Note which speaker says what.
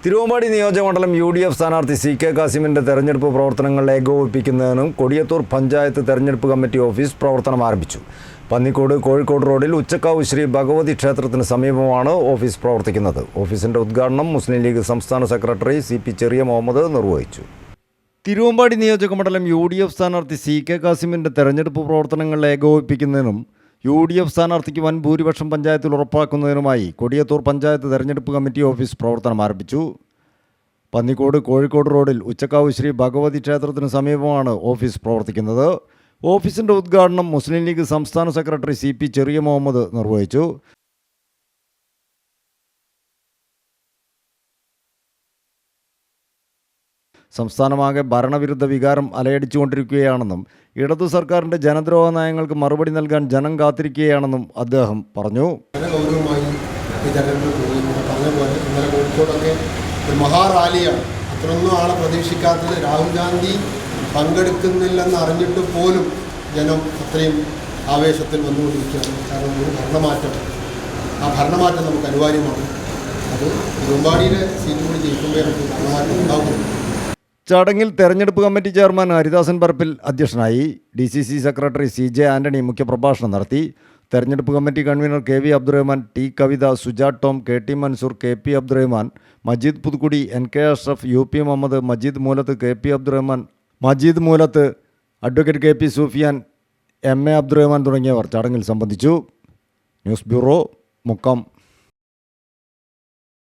Speaker 1: തിരുവമ്പാടി നിയോജകമണ്ഡലം UDF സ്ഥാനാർത്ഥി CK കാസിമിൻ്റെ തെരഞ്ഞെടുപ്പ് പ്രവർത്തനങ്ങൾ ഏകോപിപ്പിക്കുന്നതിനും കൊടിയത്തൂർ പഞ്ചായത്ത് തെരഞ്ഞെടുപ്പ് കമ്മിറ്റി ഓഫീസ് പ്രവർത്തനം ആരംഭിച്ചു. പന്നിക്കോട് കോഴിക്കോട് റോഡിൽ ഉച്ചക്കാവ് ശ്രീ ഭഗവതി ക്ഷേത്രത്തിന് സമീപമാണ് ഓഫീസ് പ്രവർത്തിക്കുന്നത്. ഓഫീസിൻ്റെ ഉദ്ഘാടനം മുസ്ലിം ലീഗ് സംസ്ഥാന സെക്രട്ടറി CP ചെറിയ മുഹമ്മദ് നിർവഹിച്ചു. തിരുവമ്പാടി നിയോജകമണ്ഡലം UDF സ്ഥാനാർത്ഥി CK കാസിമിൻ്റെ തെരഞ്ഞെടുപ്പ് പ്രവർത്തനങ്ങൾ ഏകോപിപ്പിക്കുന്നതിനും UDF സ്ഥാനാർത്ഥിക്ക് വൻ ഭൂരിപക്ഷം പഞ്ചായത്തിൽ ഉറപ്പാക്കുന്നതിനുമായി കൊടിയത്തൂർ പഞ്ചായത്ത് തെരഞ്ഞെടുപ്പ് കമ്മിറ്റി ഓഫീസ് പ്രവർത്തനം ആരംഭിച്ചു. പന്നിക്കോട് കോഴിക്കോട് റോഡിൽ ഉച്ചക്കാവ് ശ്രീ ഭഗവതി ക്ഷേത്രത്തിന് സമീപമാണ് ഓഫീസ് പ്രവർത്തിക്കുന്നത്. ഓഫീസിൻ്റെ ഉദ്ഘാടനം മുസ്ലിം ലീഗ് സംസ്ഥാന സെക്രട്ടറി CP ചെറിയ മുഹമ്മദ് നിർവഹിച്ചു. സംസ്ഥാനമാകെ ഭരണവിരുദ്ധ വികാരം അലയടിച്ചുകൊണ്ടിരിക്കുകയാണെന്നും ഇടതു സർക്കാരിൻ്റെ ജനദ്രോഹ നയങ്ങൾക്ക് മറുപടി നൽകാൻ ജനം കാത്തിരിക്കുകയാണെന്നും അദ്ദേഹം പറഞ്ഞു.
Speaker 2: ഒരു മഹാറാലിയാണ്. അത്രയൊന്നും ആളെ പ്രതീക്ഷിക്കാത്തത്. രാഹുൽ ഗാന്ധി പങ്കെടുക്കുന്നില്ലെന്ന് അറിഞ്ഞിട്ട് പോലും ജനം അത്രയും ആവേശത്തിൽ വന്നുകൊണ്ടിരിക്കുകയാണ്. കാരണം ഒരു ഭരണമാറ്റം, ആ ഭരണമാറ്റം നമുക്ക് അനിവാര്യമാണ്. അത് തിരുവമ്പാടിയിലെ സീറ്റ് കൂടി ജയിക്കുമ്പോൾ നമുക്ക് ഭരണമാറ്റം ഉണ്ടാകും.
Speaker 1: ചടങ്ങിൽ തെരഞ്ഞെടുപ്പ് കമ്മിറ്റി ചെയർമാൻ ഹരിദാസൻ പരപ്പിൽ അധ്യക്ഷനായി. DCC സെക്രട്ടറി CJ ആൻ്റണി മുഖ്യപ്രഭാഷണം നടത്തി. തെരഞ്ഞെടുപ്പ് committee convener KV Abdurahman, T Kavitha, Sujath Tom, KT Mansoor, KP Abdurahman, Majeed Puthukkudi, NK Ashraf, UP Muhammad, Majeed Moolath, KP Abdurahman, Majeed Moolath, advocate KP Sufiyan, MA Abdurahman തുടങ്ങിയവർ ചടങ്ങിൽ സംബന്ധിച്ചു. News bureau, Mukkam.